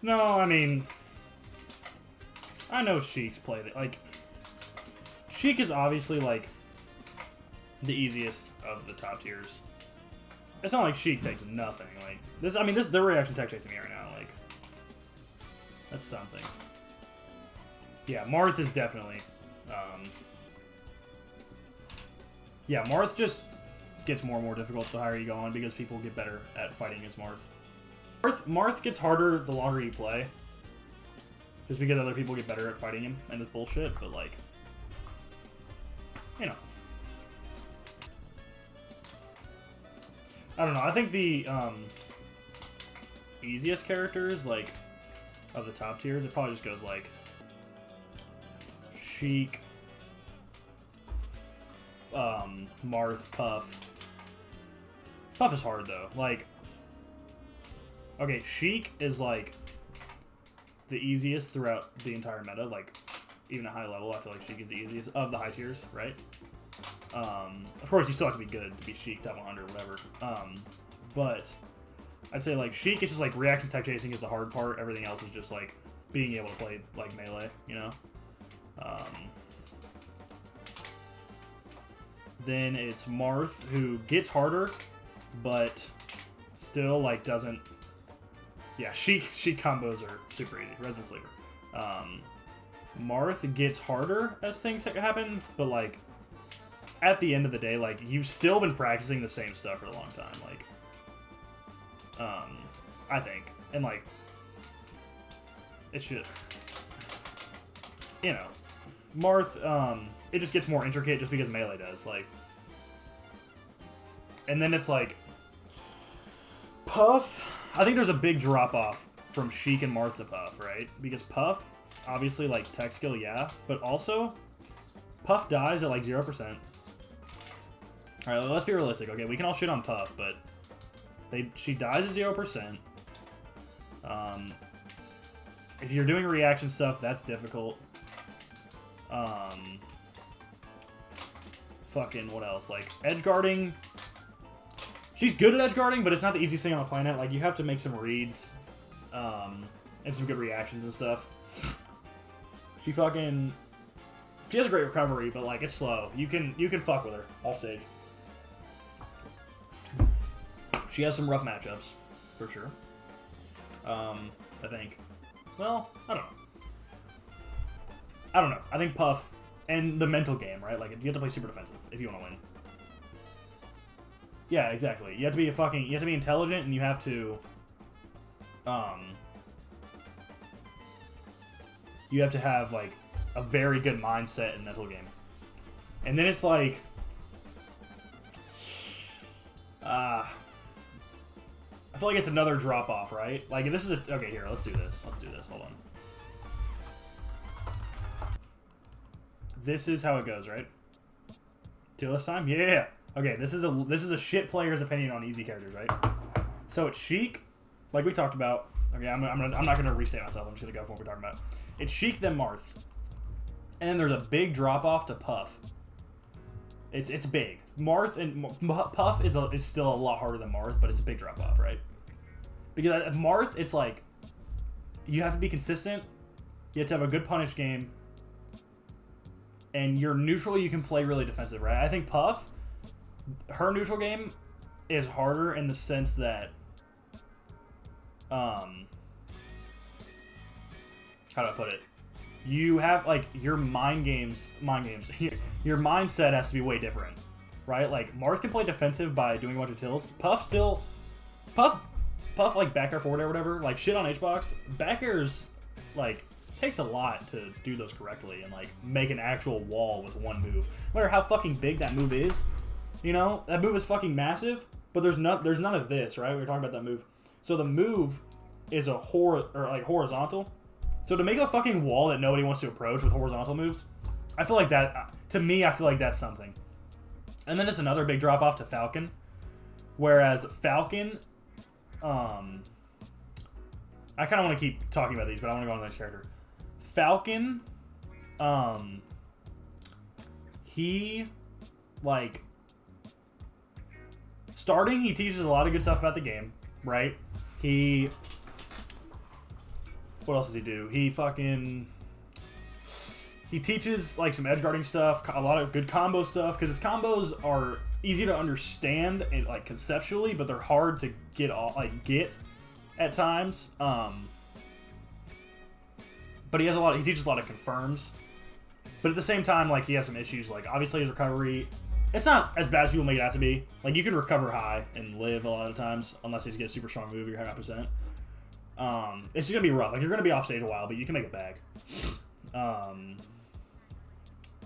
No, I mean, I know Sheik's played it. Like, Sheik is obviously, like, the easiest of the top tiers. It's not like Sheik takes nothing. Like, this, I mean, this, their reaction tech chasing me right now. Like, that's something. Yeah, Marth is definitely, yeah, Marth just gets more and more difficult the higher you go on because people get better at fighting as Marth. Marth gets harder the longer you play. Just because other people get better at fighting him and it's bullshit, but like, you know. I don't know, I think the easiest characters, like, of the top tiers, it probably just goes like Sheik, Marth, Puff. Puff is hard though. Like, okay, Sheik is like the easiest throughout the entire meta. Like, even at high level, I feel like Sheik is the easiest of the high tiers, right? Of course, you still have to be good to be Sheik, top 100, whatever. But I'd say like Sheik is just like reaction tech chasing is the hard part. Everything else is just like being able to play like melee, you know. Then it's Marth, who gets harder, but still like doesn't. Yeah, Sheik combos are super easy. Resident Sleeper. Marth gets harder as things happen, but like at the end of the day, like you've still been practicing the same stuff for a long time. Like, I think, and like it should, you know, Marth. It just gets more intricate just because melee does. Like, and then it's like Puff. I think there's a big drop off from Sheik and Marth to Puff, right? Because Puff, obviously, like tech skill, yeah, but also Puff dies at like 0%. All right, let's be realistic. Okay, we can all shit on Puff, but she dies at 0%. If you're doing reaction stuff, that's difficult. Fucking what else? Like edge guarding. She's good at edge guarding, but it's not the easiest thing on the planet. Like you have to make some reads, and some good reactions and stuff. She has a great recovery, but like it's slow. You can fuck with her off stage. She has some rough matchups, for sure. I think. Well, I don't know. I think Puff and the mental game, right? Like you have to play super defensive if you want to win. Yeah, exactly. You have to be you have to be intelligent, and you have to, you have to have like a very good mindset and mental game. And then it's like, I feel like it's another drop off, right? Like this is okay. Here, let's do this. Hold on. This is how it goes, right? Tier list time? Yeah. Okay, this is a shit player's opinion on easy characters, right? So it's Sheik, like we talked about. Okay, I'm not gonna restate myself. I'm just gonna go for what we're talking about. It's Sheik then Marth, and then there's a big drop off to Puff. It's big. Marth and Puff is still a lot harder than Marth, but it's a big drop off, right? Because at Marth, it's like you have to be consistent. You have to have a good punish game, and you're neutral. You can play really defensive, right? I think Puff, her neutral game is harder in the sense that, how do I put it? You have like your mind games. Your mindset has to be way different, right? Like Marth can play defensive by doing a bunch of tills. Puff like back air forward or whatever. Like shit on HBox. Back airs like takes a lot to do those correctly and like make an actual wall with one move. No matter how fucking big that move is, you know that move is fucking massive. But there's none of this, right? We were talking about that move. So the move is a horizontal. So to make a fucking wall that nobody wants to approach with horizontal moves, I feel like that, to me, I feel like that's something. And then it's another big drop off to Falcon. Whereas Falcon, I kind of want to keep talking about these, but I want to go on to the next character. Falcon, he, like, starting, he teaches a lot of good stuff about the game, right? What else does he do? He teaches like some edge guarding stuff, a lot of good combo stuff, because his combos are easy to understand and like conceptually, but they're hard to get at times. But he teaches a lot of confirms. But at the same time, like, he has some issues. Like, obviously his recovery, it's not as bad as people make it out to be. Like, you can recover high and live a lot of times, unless you get a super strong move, you're 100%. It's just gonna be rough. Like, you're gonna be off stage a while, but you can make it back.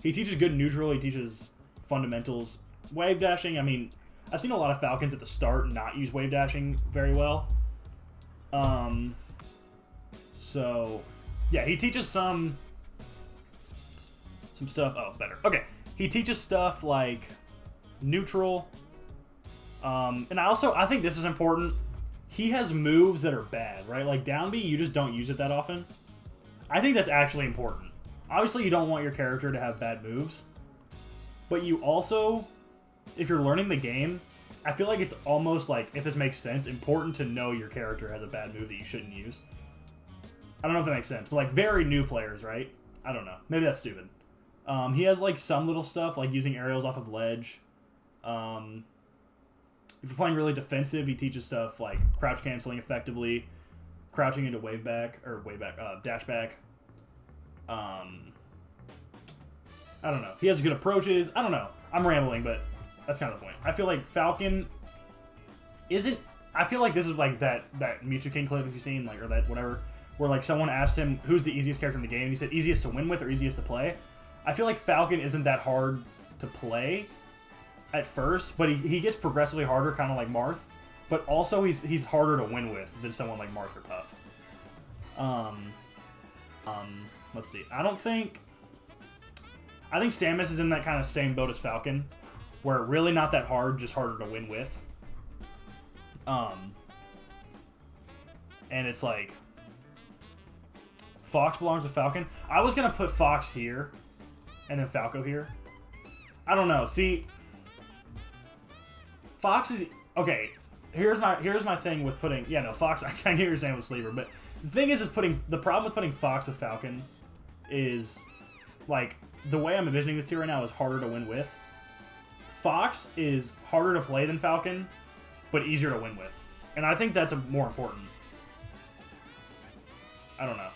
He teaches good neutral. He teaches fundamentals. Wave dashing, I mean, I've seen a lot of Falcons at the start not use wave dashing very well. So, yeah, he teaches some stuff. Oh, better. Okay, he teaches stuff like neutral. And I think this is important. He has moves that are bad, right? Like down B, you just don't use it that often. I think that's actually important. Obviously, you don't want your character to have bad moves, but you also, if you're learning the game, I feel like it's almost like, if this makes sense, important to know your character has a bad move that you shouldn't use. I don't know if that makes sense, but like very new players, right? I don't know. Maybe that's stupid. He has like some little stuff, like using aerials off of ledge. If you're playing really defensive, he teaches stuff like crouch canceling effectively, crouching into dash back. I don't know. He has good approaches. I don't know. I'm rambling, but that's kind of the point. I feel like Falcon isn't... I feel like this is like that Mewtwo King clip, if you've seen, like, or that whatever, where like someone asked him who's the easiest character in the game, and he said easiest to win with or easiest to play. I feel like Falcon isn't that hard to play at first, but he gets progressively harder, kind of like Marth. But also he's harder to win with than someone like Marth or Puff. Let's see. I think Samus is in that kind of same boat as Falcon, where really not that hard, just harder to win with. And it's like Fox belongs to Falcon. I was gonna put Fox here, and then Falco here. I don't know. See, Fox is okay. Here's my thing with putting. Yeah, no, Fox. I can't hear you saying with Sleeper, but the thing is the problem with putting Fox with Falcon is like the way I'm envisioning this tier right now is harder to win with. Fox is harder to play than Falcon, but easier to win with, and I think that's more important. I don't know.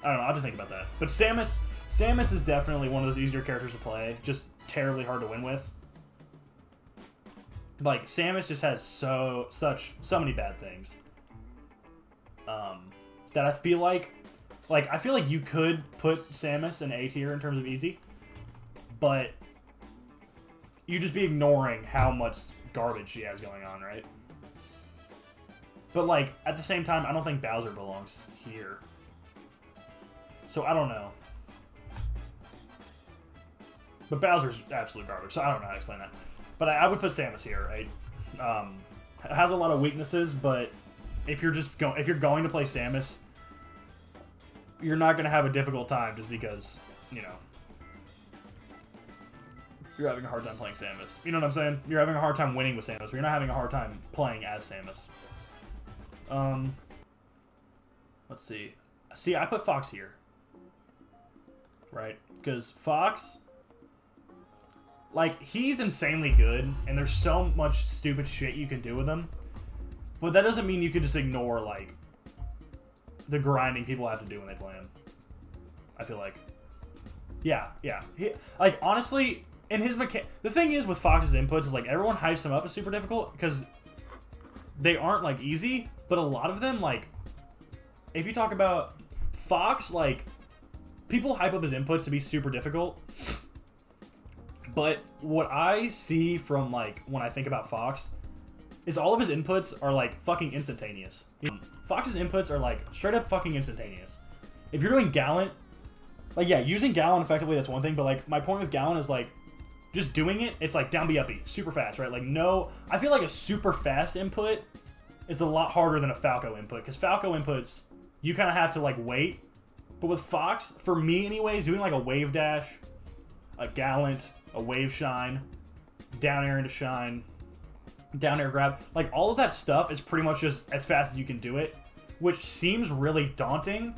I'll have to think about that. But Samus is definitely one of those easier characters to play, just terribly hard to win with. Like, Samus just has so many bad things. That I feel like you could put Samus in A tier in terms of easy, but you just be ignoring how much garbage she has going on, right? But like, at the same time, I don't think Bowser belongs here. So I don't know. But Bowser's absolute garbage, so I don't know how to explain that. But I would put Samus here, right? It has a lot of weaknesses, but if you're going to play Samus, you're not going to have a difficult time just because, you know, you're having a hard time playing Samus. You know what I'm saying? You're having a hard time winning with Samus, but you're not having a hard time playing as Samus. Let's see. See, I put Fox here. Right? Because Fox, like, he's insanely good, and there's so much stupid shit you can do with him. But that doesn't mean you can just ignore, like, the grinding people have to do when they play him. I feel like. Yeah. Like, honestly, in his the thing is with Fox's inputs is, like, everyone hypes him up as super difficult because they aren't, like, easy, but a lot of them, like, if you talk about Fox, like, people hype up his inputs to be super difficult. But what I see from, like, when I think about Fox is all of his inputs are, like, fucking instantaneous. Fox's inputs are, like, straight up fucking instantaneous. If you're doing Gallant, like, yeah, using Gallant effectively, that's one thing, but, like, my point with Gallant is, like, just doing it, it's, like, down B, up B, super fast, right? Like, no, I feel like a super fast input is a lot harder than a Falco input, because Falco inputs, you kind of have to, like, wait. But with Fox, for me anyways, doing, like, a wave dash, a Gallant, a wave shine, down air into shine, down air grab, like all of that stuff is pretty much just as fast as you can do it, which seems really daunting,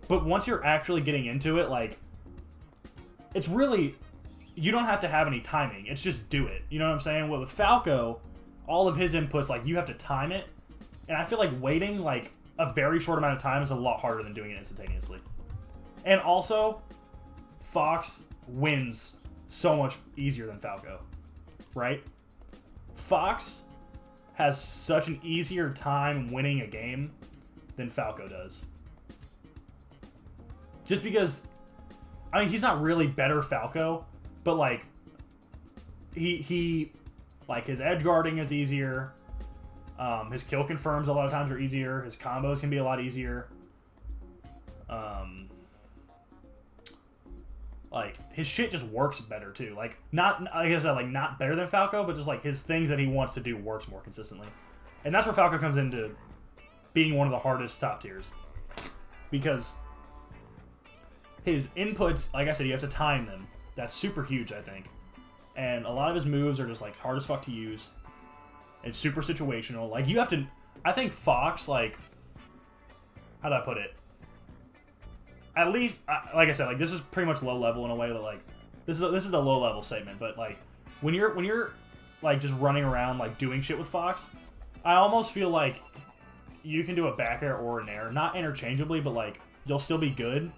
but once you're actually getting into it, like, it's really, you don't have to have any timing. It's just do it. You know what I'm saying? Well, with Falco, all of his inputs, like, you have to time it, and I feel like waiting, like, a very short amount of time is a lot harder than doing it instantaneously. And also, Fox wins so much easier than Falco, right? Fox has such an easier time winning a game than Falco does. Just because, I mean, he's not really better Falco, but like, he like, his edge guarding is easier. His kill confirms a lot of times are easier. His combos can be a lot easier. Like, his shit just works better too. Like, not, like I said, like, not better than Falco, but just like his things that he wants to do works more consistently. And that's where Falco comes into being one of the hardest top tiers. Because his inputs, like I said, you have to time them. That's super huge, I think. And a lot of his moves are just like hard as fuck to use. It's super situational. Like, you have to, I think Fox, like, how do I put it? At least, like I said, like, this is pretty much low level in a way that, like, this is a low level statement, but like, when you're like just running around like doing shit with Fox, I almost feel like you can do a back air or an air, not interchangeably, but like you'll still be good.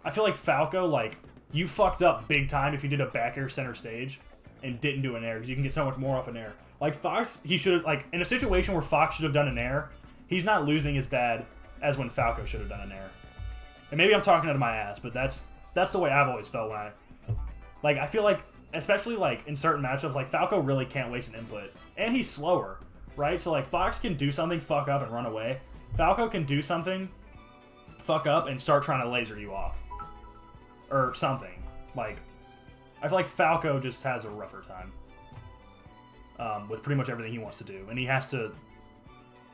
I feel like Falco, like, you fucked up big time if you did a back air center stage and didn't do an air, because you can get so much more off an air. Like, Fox, he should have, like, in a situation where Fox should have done an air, he's not losing as bad as when Falco should have done an air. And maybe I'm talking out of my ass, but that's the way I've always felt when I feel like, especially, like, in certain matchups, like, Falco really can't waste an input. And he's slower, right? So, like, Fox can do something, fuck up, and run away. Falco can do something, fuck up, and start trying to laser you off. Or something. Like, I feel like Falco just has a rougher time. With pretty much everything he wants to do. And he has to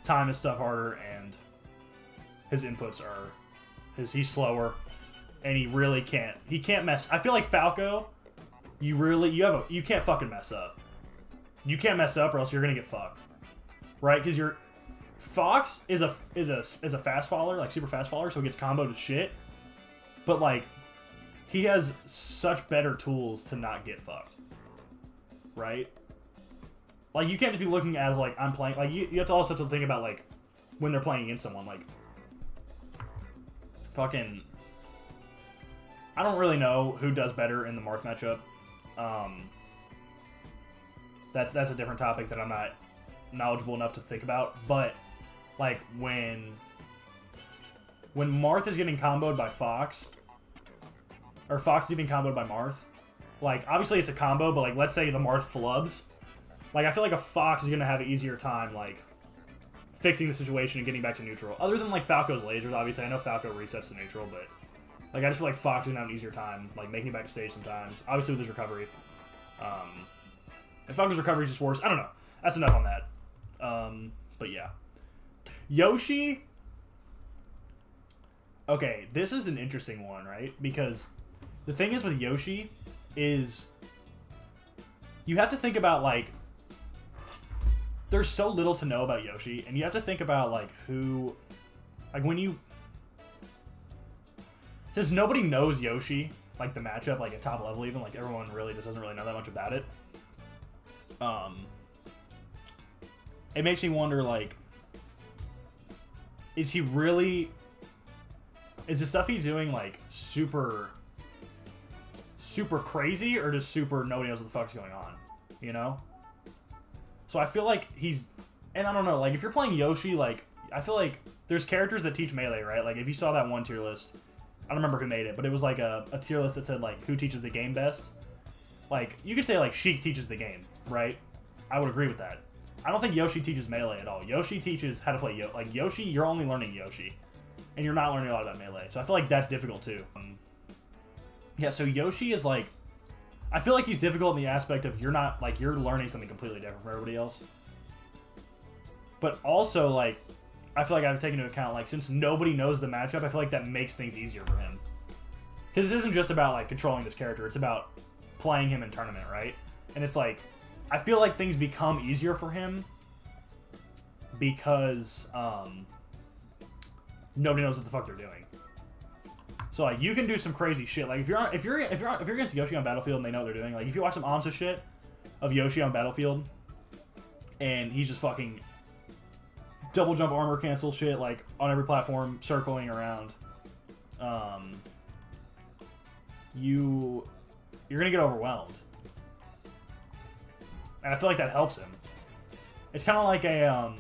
time his stuff harder, and his inputs are... he's slower, and he really can't... he can't mess... I feel like Falco, you can't fucking mess up. You can't mess up or else you're gonna get fucked. Right? Because Fox is a fast faller, like super fast faller, so he gets comboed to shit. But, like, he has such better tools to not get fucked. Right? Like, you can't just be looking at it as, like, I'm playing... like, you have to also have to think about, like, when they're playing against someone, like... fucking... I don't really know who does better in the Marth matchup. That's a different topic that I'm not knowledgeable enough to think about. But, like, when Marth is getting comboed by Fox... or Fox is getting comboed by Marth... like, obviously it's a combo, but, like, let's say the Marth flubs... like, I feel like a Fox is going to have an easier time, like, fixing the situation and getting back to neutral. Other than, like, Falco's lasers, obviously. I know Falco resets to neutral, but, like, I just feel like Fox is going to have an easier time, like, making it back to stage sometimes. Obviously with his recovery. And Falco's recovery is just worse. I don't know. That's enough on that. But, yeah. Yoshi... okay, this is an interesting one, right? Because the thing is with Yoshi is... you have to think about, like... there's so little to know about Yoshi, and you have to think about, like, who... like, when you... since nobody knows Yoshi, like, the matchup, like, at top level even, like, everyone really just doesn't really know that much about it. It makes me wonder, like... is he really... is the stuff he's doing, like, super crazy, or just super nobody knows what the fuck's going on? You know? So I feel like he's... and I don't know, like, if you're playing Yoshi, like, I feel like there's characters that teach Melee, right? Like, if you saw that one tier list, I don't remember who made it, but it was like a tier list that said, like, who teaches the game best. Like, you could say, like, Sheik teaches the game, right? I would agree with that. I don't think Yoshi teaches Melee at all. Yoshi teaches how to play like, Yoshi, you're only learning Yoshi. And you're not learning a lot about Melee. So I feel like that's difficult, too. Yeah, so Yoshi is, like... I feel like he's difficult in the aspect of you're not... like, you're learning something completely different from everybody else. But also, like... I feel like I have to take into account, like, since nobody knows the matchup, I feel like that makes things easier for him. Because it isn't just about, like, controlling this character. It's about playing him in tournament, right? And it's like... I feel like things become easier for him because, nobody knows what the fuck they're doing. So like you can do some crazy shit. Like if you're against Yoshi on Battlefield and they know what they're doing. Like if you watch some Amsa shit of Yoshi on Battlefield, and he's just fucking double jump armor cancel shit like on every platform, circling around. You're gonna get overwhelmed, and I feel like that helps him. It's kind of like a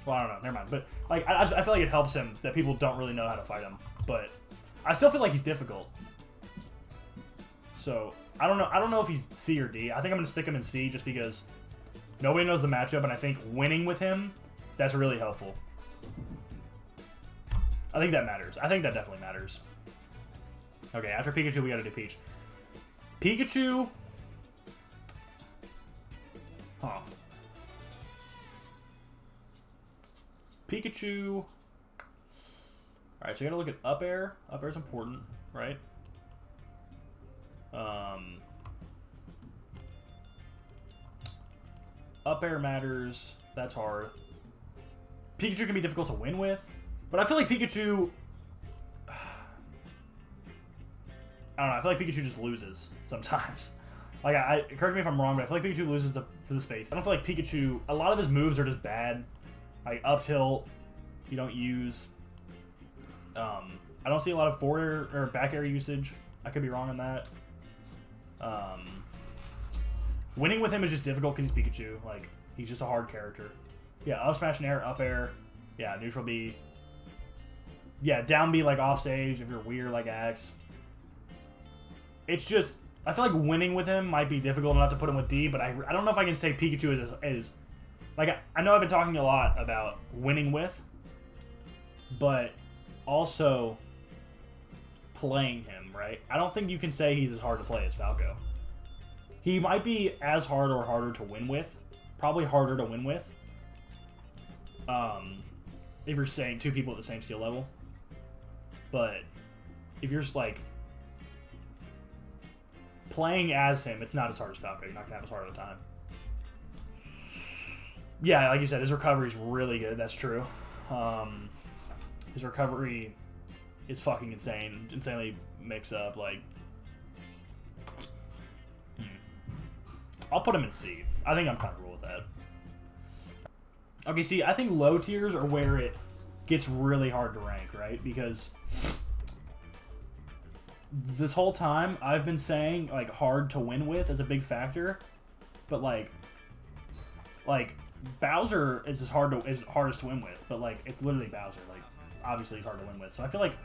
well, I don't know, never mind. But like I feel like it helps him that people don't really know how to fight him. But I still feel like he's difficult. So I don't know if he's C or D. I think I'm gonna stick him in C just because nobody knows the matchup, and I think winning with him, that's really helpful. I think that matters. I think that definitely matters. Okay, after Pikachu, we gotta do Peach. Pikachu... Huh. Pikachu... Alright, so you gotta look at up air. Up air is important, right? Up air matters. That's hard. Pikachu can be difficult to win with, but I feel like Pikachu... I don't know, I feel like Pikachu just loses sometimes. Like, correct me if I'm wrong, but I feel like Pikachu loses to the space. I don't feel like Pikachu... A lot of his moves are just bad. Like, up tilt, you don't use. I don't see a lot of forward air or back air usage. I could be wrong on that. Winning with him is just difficult because he's Pikachu. Like, he's just a hard character. Yeah, up smash and air, up air. Yeah, neutral B. Yeah, down B like off stage if you're weird like Axe. It's just, I feel like winning with him might be difficult enough to put him with D, but I don't know if I can say Pikachu is like, I know I've been talking a lot about winning with, but also playing him, right? I don't think you can say he's as hard to play as Falco. He might be as hard or harder to win with. Probably harder to win with. If you're saying two people at the same skill level. But if you're just like playing as him, it's not as hard as Falco. You're not gonna have as hard of a time. Yeah, like you said, his recovery is really good. That's true. His recovery is fucking insane. Insanely mix up. Like, I'll put him in C. I think I'm comfortable with that. Okay, see, I think low tiers are where it gets really hard to rank, right? Because this whole time I've been saying like hard to win with is a big factor, but like Bowser is hardest to win with, but like it's literally Bowser. Like obviously he's hard to win with. So I feel like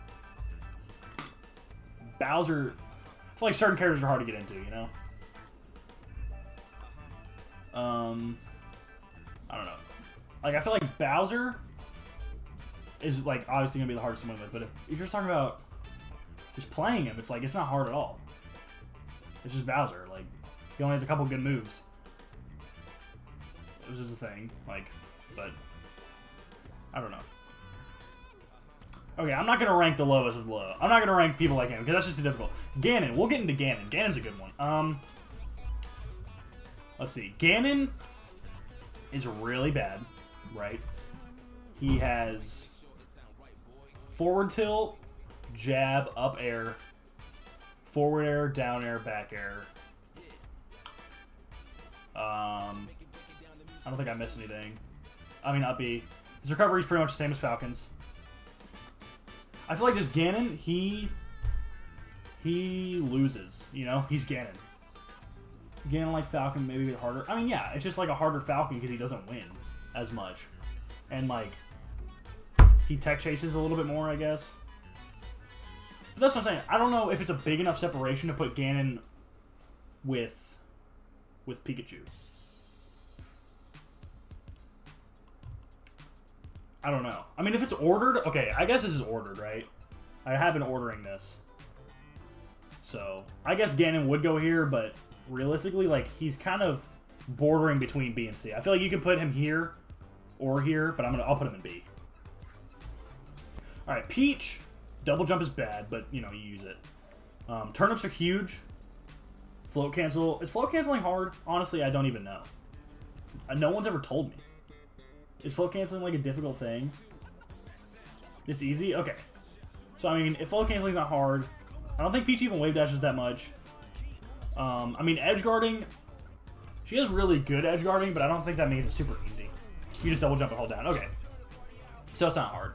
Bowser, I feel like certain characters are hard to get into, you know? I don't know. Like I feel like Bowser is like obviously gonna be the hardest to win with, but if you're just talking about just playing him, it's like it's not hard at all. It's just Bowser. Like he only has a couple good moves. It was just a thing, like, but I don't know. Okay, I'm not gonna rank the lowest of low. I'm not gonna rank people like him because that's just too difficult. Ganon, we'll get into Ganon. Ganon's a good one. Let's see. Ganon is really bad, right? He has forward tilt, jab, up air, forward air, down air, back air. I don't think I missed anything. I mean, up B. His recovery is pretty much the same as Falcon's. I feel like just Ganon, he loses, you know? He's Ganon. Ganon like Falcon, maybe a bit harder. I mean, yeah, it's just like a harder Falcon because he doesn't win as much. And like, he tech chases a little bit more, I guess. But that's what I'm saying. I don't know if it's a big enough separation to put Ganon with Pikachu. I don't know. I mean, if it's ordered, okay, I guess this is ordered, right? I have been ordering this. So, I guess Ganon would go here, but realistically, like, he's kind of bordering between B and C. I feel like you can put him here or here, but I'll put him in B. Alright, Peach. Double jump is bad, but, you know, you use it. Turnips are huge. Float cancel. Is float canceling hard? Honestly, I don't even know. No one's ever told me. Is float canceling like a difficult thing? It's easy? Okay. So, I mean, if full canceling's not hard, I don't think Peach even wave dashes that much. I mean, edge guarding, she has really good edge guarding, but I don't think that makes it super easy. You just double jump and hold down. Okay. So it's not hard.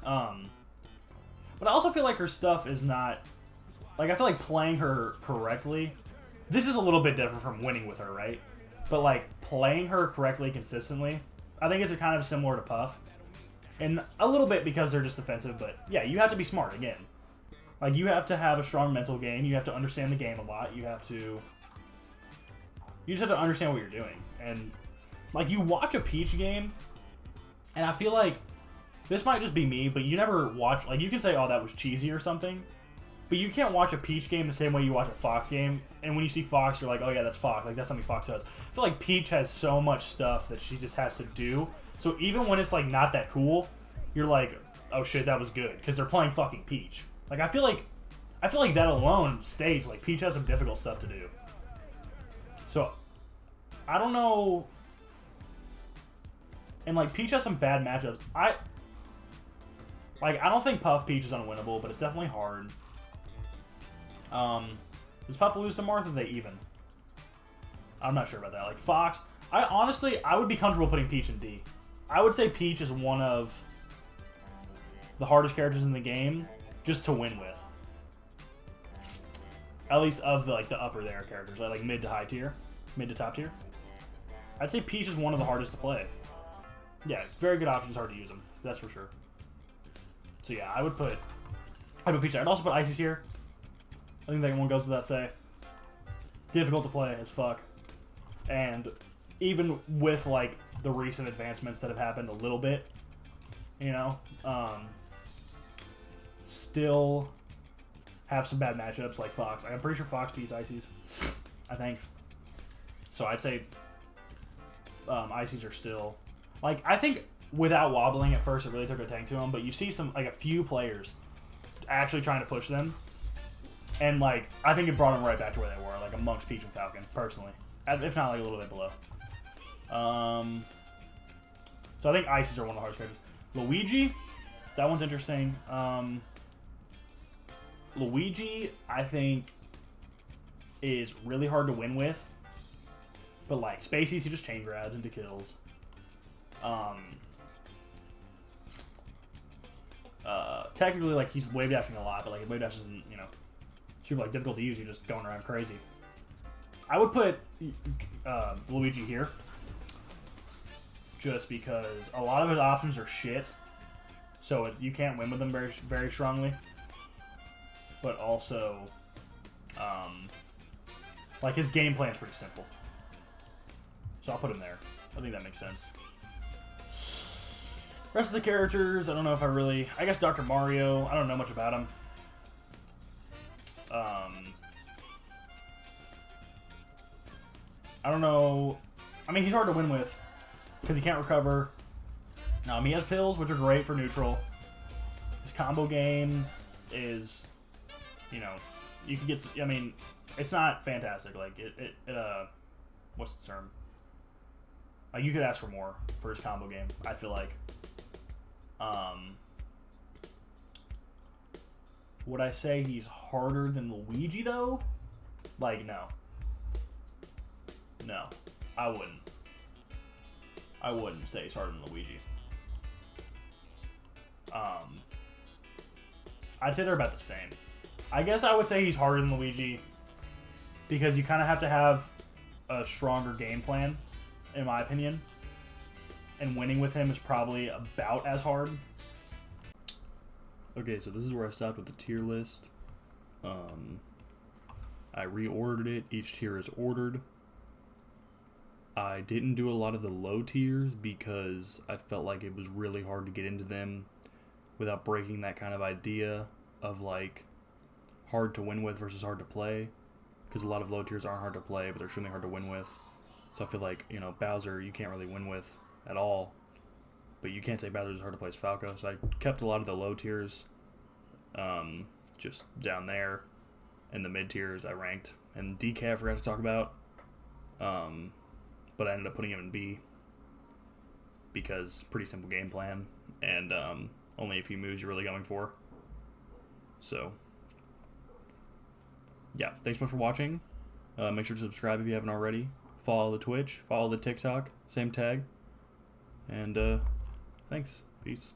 But I also feel like her stuff is not... Like, I feel like playing her correctly... This is a little bit different from winning with her, right? But, like, playing her correctly consistently, I think it's kind of similar to Puff. And a little bit because they're just defensive, but yeah, you have to be smart, again. Like, you have to have a strong mental game. You have to understand the game a lot. You just have to understand what you're doing. And, like, you watch a Peach game, and I feel like this might just be me, but you never watch... Like, you can say, oh, that was cheesy or something, but you can't watch a Peach game the same way you watch a Fox game. And when you see Fox, you're like, oh, yeah, that's Fox. Like, that's something Fox does. I feel like Peach has so much stuff that she just has to do. So even when it's, like, not that cool, you're like, oh, shit, that was good. Because they're playing fucking Peach. Like, I feel like that alone states, like, Peach has some difficult stuff to do. So, I don't know. And, like, Peach has some bad matchups. I don't think Puff Peach is unwinnable, but it's definitely hard. Does Puff lose to Marth, or are they even? I'm not sure about that. Like, Fox, I would be comfortable putting Peach in D. I would say Peach is one of the hardest characters in the game just to win with. At least of the, like, the upper there characters, like mid to high tier, mid to top tier. I'd say Peach is one of the hardest to play. Yeah, very good options, hard to use them. That's for sure. So yeah, I'd put Peach there. I'd also put Ices here. I think that one goes without say. Difficult to play as fuck. And even with, like, the recent advancements that have happened a little bit, you know, still have some bad matchups like Fox. I'm pretty sure Fox beats Ices, I think. So I'd say Ices are still... Like, I think without wobbling at first, it really took a tank to them, but you see some, like, a few players actually trying to push them, and, like, I think it brought them right back to where they were, like, amongst Peach and Falcon, personally. If not, like, a little bit below. So I think Ices are one of the hardest characters. Luigi, that one's interesting. Luigi, I think, is really hard to win with, but, like, Spaceys, he just chain grabs into kills. Technically, like, he's wave dashing a lot, but, like, wave dash isn't, you know, super, like, difficult to use. You're just going around crazy. I would put Luigi here, just because a lot of his options are shit, so you can't win with them very, very strongly. But also, like, his game plan's pretty simple, so I'll put him there. I think that makes sense. Rest of the characters, I don't know if I guess Dr. Mario, I don't know much about him. I don't know. I mean, he's hard to win with because he can't recover. He has pills, which are great for neutral. His combo game is, you know, you can get... I mean, it's not fantastic. Like, what's the term? You could ask for more for his combo game, I feel like. Would I say he's harder than Luigi, though? Like, no. No, I wouldn't. I wouldn't say he's harder than Luigi. I'd say they're about the same. I guess I would say he's harder than Luigi because you kind of have to have a stronger game plan, in my opinion. And winning with him is probably about as hard. Okay, so this is where I stopped with the tier list. I reordered it. Each tier is ordered. I didn't do a lot of the low tiers because I felt like it was really hard to get into them without breaking that kind of idea of, like, hard to win with versus hard to play. Because a lot of low tiers aren't hard to play, but they're extremely hard to win with. So I feel like, you know, Bowser, you can't really win with at all. But you can't say Bowser's hard to play as Falco. So I kept a lot of the low tiers just down there. And the mid tiers I ranked. And DK I forgot to talk about. But I ended up putting him in B because pretty simple game plan and only a few moves you're really going for. So, yeah, thanks so much for watching. Make sure to subscribe if you haven't already. Follow the Twitch, follow the TikTok, same tag. And thanks. Peace.